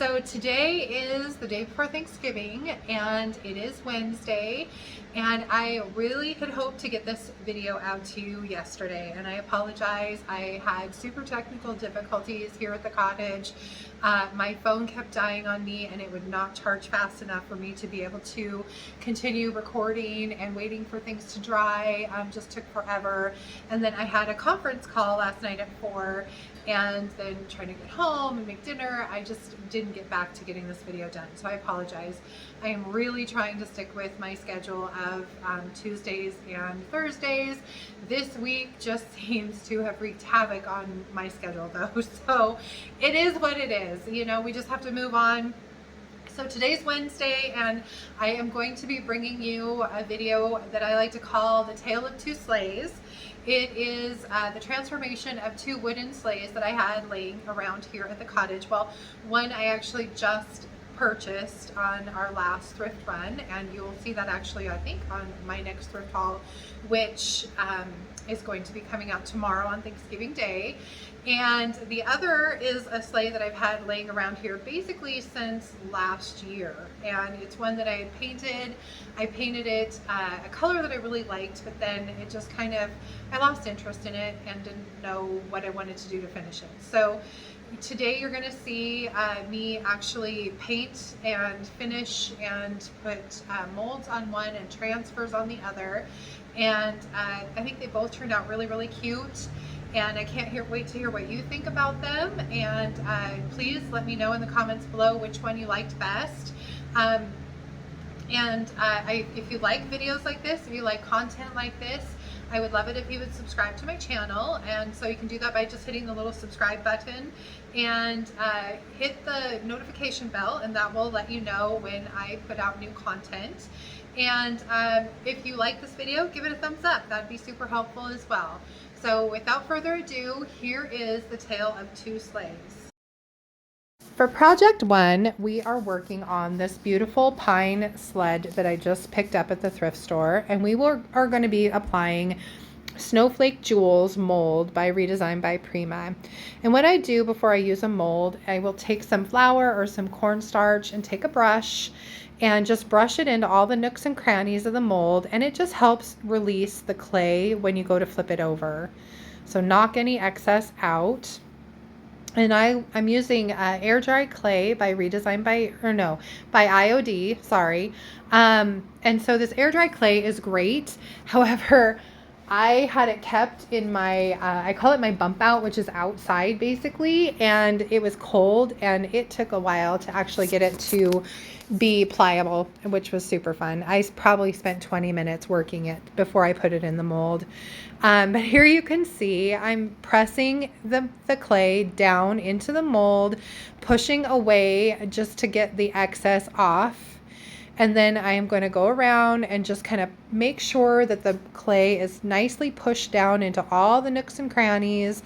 So today is the day before Thanksgiving and it is Wednesday, and I really had hoped to get this video out to you yesterday, and I apologize. I had super technical difficulties here at the cottage. My phone kept dying on me and it would not charge fast enough for me to be able to continue recording, and waiting for things to dry just took forever. And then I had a conference call last night at 4, and then trying to get home and make dinner, I just didn't get back to getting this video done. So I apologize. I am really trying to stick with my schedule of Tuesdays and Thursdays. This week just seems to have wreaked havoc on my schedule though. So it is what it is. You know, we just have to move on. So today's Wednesday, and I am going to be bringing you a video that I like to call The Tale of Two Sleighs. It is the transformation of 2 wooden sleighs that I had laying around here at the cottage. Well, one I actually just purchased on our last thrift run, and you'll see that actually I think on my next thrift haul, which is going to be coming out tomorrow on Thanksgiving Day. And the other is a sleigh that I've had laying around here basically since last year, and it's one that I had painted. I painted it a color that I really liked, but then it just kind of, I lost interest in it and didn't know what I wanted to do to finish it. So today you're going to see me actually paint and finish and put molds on one and transfers on the other, and I think they both turned out really, really cute. And I can't wait to hear what you think about them. And please let me know in the comments below which one you liked best. If you like videos like this, if you like content like this, I would love it if you would subscribe to my channel. And so you can do that by just hitting the little subscribe button and hit the notification bell, and that will let you know when I put out new content. And if you like this video, give it a thumbs up. That'd be super helpful as well. So without further ado, here is the tale of 2 sleighs. For project 1, we are working on this beautiful pine sled that I just picked up at the thrift store, and we are going to be applying Snowflake Jewels mold by Redesign by Prima. And what I do before I use a mold, I will take some flour or some cornstarch and take a brush and just brush it into all the nooks and crannies of the mold, and it just helps release the clay when you go to flip it over. So knock any excess out. And I'm using air dry clay by Redesign by IOD, sorry. And so this air dry clay is great. However, I had it kept in my, I call it my bump out, which is outside basically, and it was cold, and it took a while to actually get it to be pliable, which was super fun. I probably spent 20 minutes working it before I put it in the mold. But here you can see I'm pressing the clay down into the mold, pushing away just to get the excess off. And then I am going to go around and just kind of make sure that the clay is nicely pushed down into all the nooks and crannies,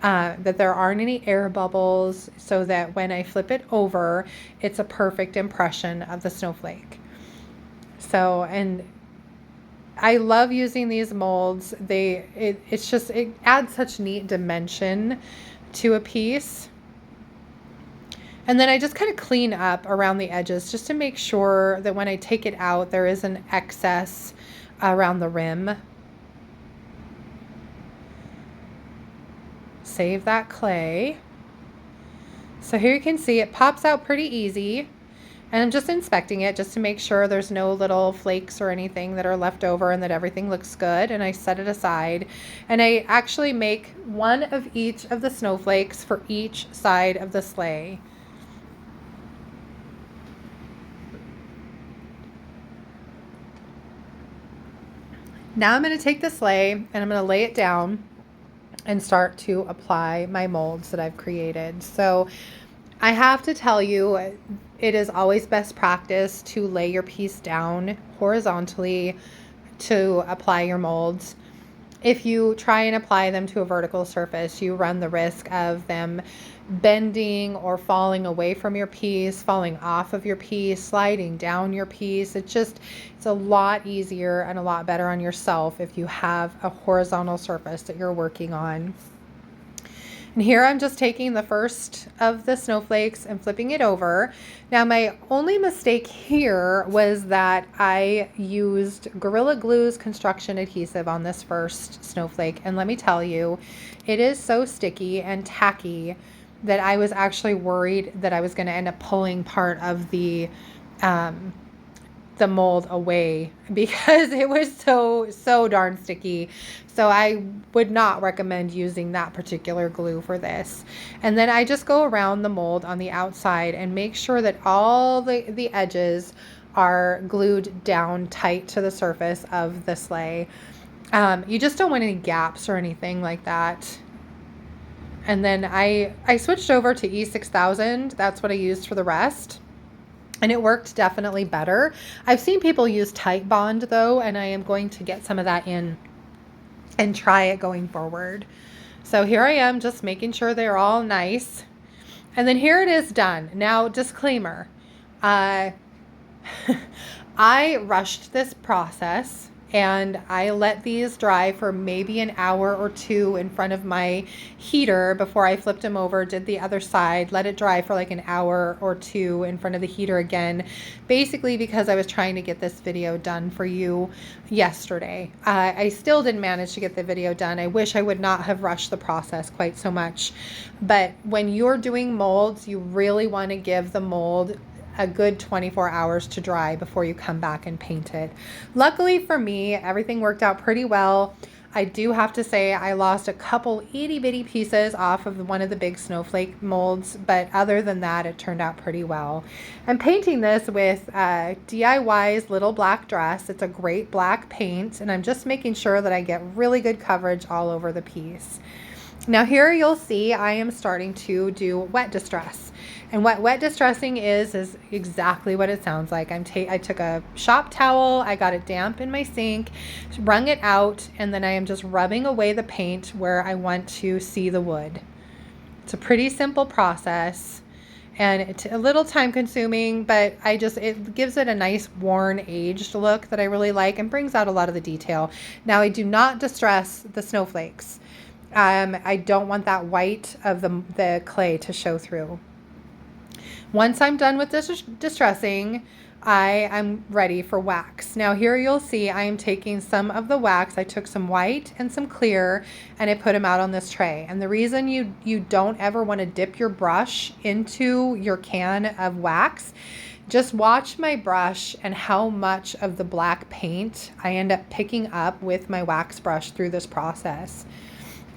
that there aren't any air bubbles, so that when I flip it over, it's a perfect impression of the snowflake. So, and I love using these molds. It adds such neat dimension to a piece. And then I just kind of clean up around the edges just to make sure that when I take it out, there isn't excess around the rim. Save that clay. So here you can see it pops out pretty easy. And I'm just inspecting it just to make sure there's no little flakes or anything that are left over, and that everything looks good. And I set it aside. And I actually make one of each of the snowflakes for each side of the sleigh. Now I'm going to take the sleigh and I'm going to lay it down and start to apply my molds that I've created. So I have to tell you, it is always best practice to lay your piece down horizontally to apply your molds. If you try and apply them to a vertical surface, you run the risk of them bending or falling away from your piece, falling off of your piece, sliding down your piece. It's a lot easier and a lot better on yourself if you have a horizontal surface that you're working on. And here I'm just taking the first of the snowflakes and flipping it over. Now my only mistake here was that I used Gorilla Glue's construction adhesive on this first snowflake. And let me tell you, it is so sticky and tacky that I was actually worried that I was going to end up pulling part of the mold away because it was so darn sticky. So I would not recommend using that particular glue for this. And then I just go around the mold on the outside and make sure that all the edges are glued down tight to the surface of the sleigh. You just don't want any gaps or anything like that. And then I switched over to E6000. That's what I used for the rest. And it worked definitely better. I've seen people use Tight Bond though, and I am going to get some of that in and try it going forward. So here I am just making sure they're all nice. And then here it is done. Now, disclaimer. I rushed this process and I let these dry for maybe an hour or two in front of my heater before I flipped them over, did the other side, let it dry for like an hour or two in front of the heater again, basically because I was trying to get this video done for you yesterday. I still didn't manage to get the video done. I wish I would not have rushed the process quite so much. But when you're doing molds, you really want to give the mold a good 24 hours to dry before you come back and paint it. Luckily for me, everything worked out pretty well. I do have to say I lost a couple itty bitty pieces off of one of the big snowflake molds, but other than that, it turned out pretty well. I'm painting this with DIY's Little Black Dress. It's a great black paint, and I'm just making sure that I get really good coverage all over the piece. Now here you'll see I am starting to do wet distress. And what wet distressing is exactly what it sounds like. I took a shop towel, I got it damp in my sink, wrung it out, and then I am just rubbing away the paint where I want to see the wood. It's a pretty simple process and it's a little time consuming, but it gives it a nice worn, aged look that I really like and brings out a lot of the detail. Now I do not distress the snowflakes. I don't want that white of the clay to show through. Once I'm done with this distressing, I am ready for wax. Now here you'll see I am taking some of the wax. I took some white and some clear and I put them out on this tray. And the reason you don't ever want to dip your brush into your can of wax, just watch my brush and how much of the black paint I end up picking up with my wax brush through this process.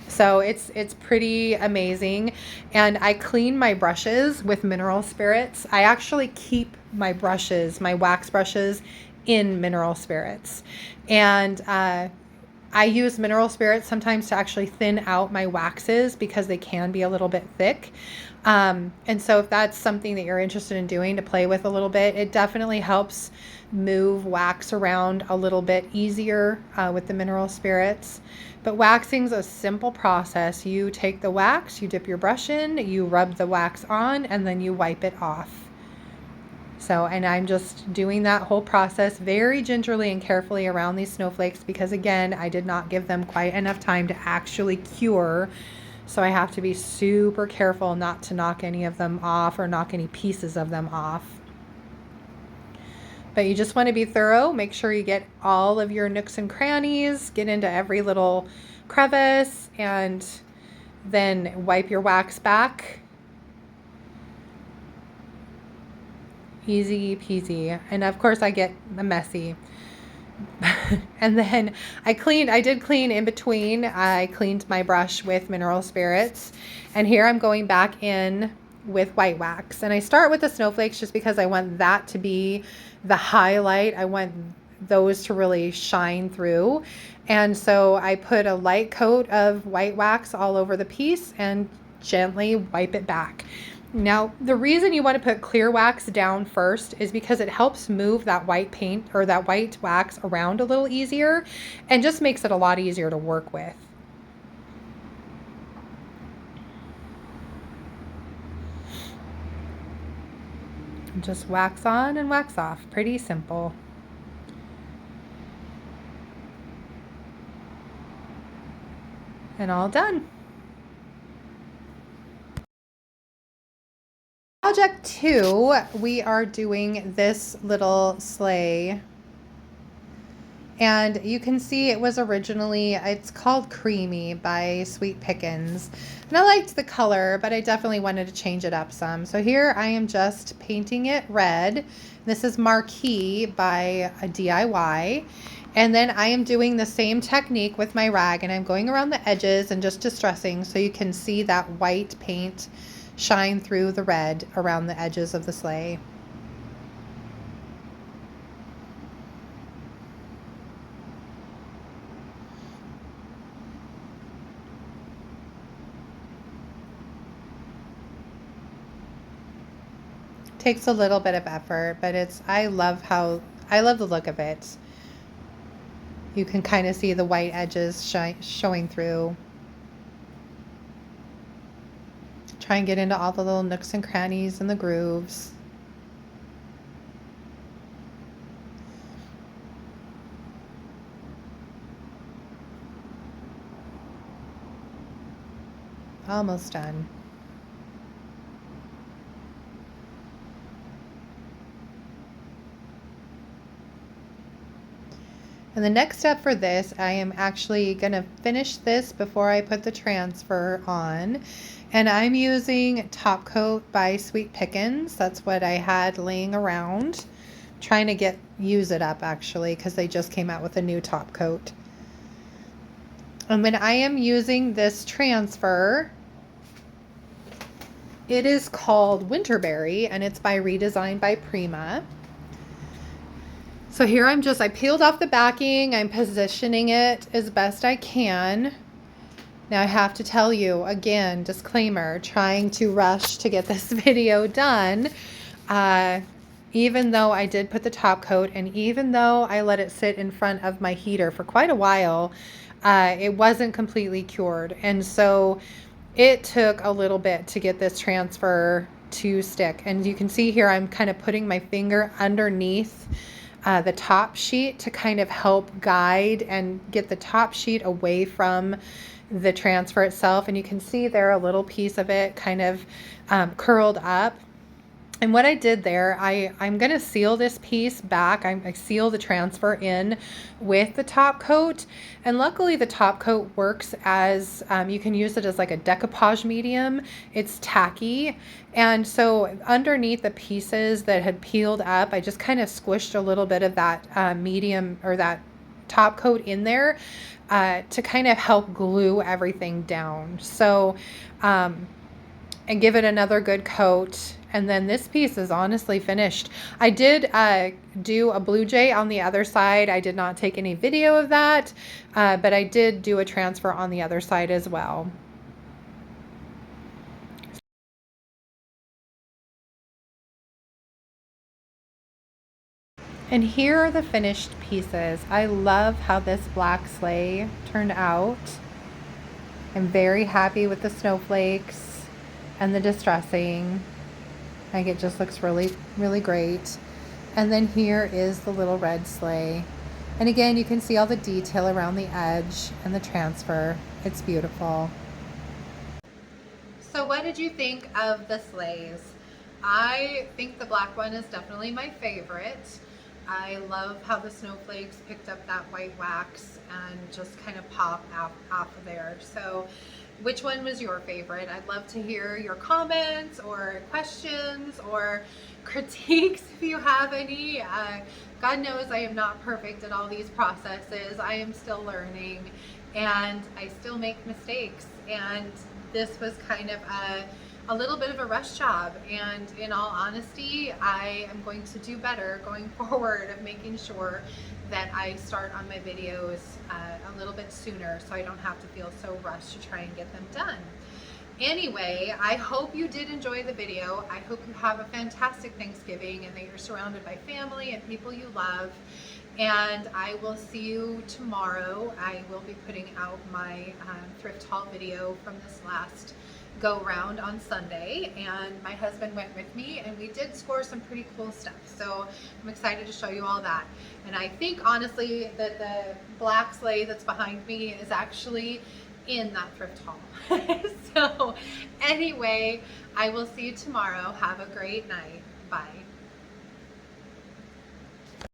So it's pretty amazing. And I clean my brushes with mineral spirits. I actually keep my brushes, my wax brushes, in mineral spirits. And I use mineral spirits sometimes to actually thin out my waxes because they can be a little bit thick. And so if that's something that you're interested in doing to play with a little bit, it definitely helps move wax around a little bit easier with the mineral spirits. But waxing's a simple process. You take the wax, you dip your brush in, you rub the wax on, and then you wipe it off. So, and I'm just doing that whole process very gingerly and carefully around these snowflakes because again, I did not give them quite enough time to actually cure. So I have to be super careful not to knock any of them off or knock any pieces of them off. But you just want to be thorough. Make sure you get all of your nooks and crannies, get into every little crevice, and then wipe your wax back. Easy peasy. And of course I get messy. And then I did clean in between. I cleaned my brush with mineral spirits. And here I'm going back in with white wax. And I start with the snowflakes just because I want that to be the highlight. I want those to really shine through. And so I put a light coat of white wax all over the piece and gently wipe it back. Now, the reason you want to put clear wax down first is because it helps move that white paint or that white wax around a little easier and just makes it a lot easier to work with. Just wax on and wax off. Pretty simple. And all done. project 2, we are doing this little sleigh. And you can see it was originally, it's called Creamy by Sweet Pickens. And I liked the color, but I definitely wanted to change it up some. So here I am just painting it red. This is Marquee by a DIY. And then I am doing the same technique with my rag, and I'm going around the edges and just distressing so you can see that white paint shine through the red around the edges of the sleigh. Takes a little bit of effort, but I love the look of it. You can kind of see the white edges showing through. Try and get into all the little nooks and crannies and the grooves. Almost done. And the next step for this, I am actually going to finish this before I put the transfer on. And I'm using Top Coat by Sweet Pickens. That's what I had laying around. Trying to use it up actually, because they just came out with a new top coat. And when I am using this transfer, it is called Winterberry, and it's by Redesigned by Prima. So here I peeled off the backing. I'm positioning it as best I can. Now I have to tell you, again, disclaimer, trying to rush to get this video done. Even though I did put the top coat, and even though I let it sit in front of my heater for quite a while, it wasn't completely cured. And so it took a little bit to get this transfer to stick. And you can see here, I'm kind of putting my finger underneath the top sheet to kind of help guide and get the top sheet away from the transfer itself. And you can see there a little piece of it kind of curled up. And what I did there, I'm going to seal this piece back. I seal the transfer in with the top coat. And luckily the top coat works as, you can use it as like a decoupage medium. It's tacky. And so underneath the pieces that had peeled up, I just kind of squished a little bit of that medium or that top coat in there to kind of help glue everything down. So, and give it another good coat. And then this piece is honestly finished. I did do a Blue Jay on the other side. I did not take any video of that, but I did do a transfer on the other side as well. And here are the finished pieces. I love how this black sleigh turned out. I'm very happy with the snowflakes and the distressing. I think it just looks really, really great. And then here is the little red sleigh. And again, you can see all the detail around the edge and the transfer. It's beautiful. So what did you think of the sleighs? I think the black one is definitely my favorite. I love how the snowflakes picked up that white wax and just kind of pop out off of there. So which one was your favorite? I'd love to hear your comments or questions or critiques if you have any. God knows I am not perfect at all these processes. I am still learning and I still make mistakes. And this was kind of a little bit of a rush job, and in all honesty, I am going to do better going forward of making sure that I start on my videos a little bit sooner so I don't have to feel so rushed to try and get them done. Anyway, I hope you did enjoy the video. I hope you have a fantastic Thanksgiving and that you're surrounded by family and people you love. And I will see you tomorrow. I will be putting out my thrift haul video from this last go round on Sunday, and my husband went with me and we did score some pretty cool stuff, so I'm excited to show you all that. And I think honestly that the black sleigh that's behind me is actually in that thrift haul. So anyway, I will see you tomorrow. Have a great night. Bye.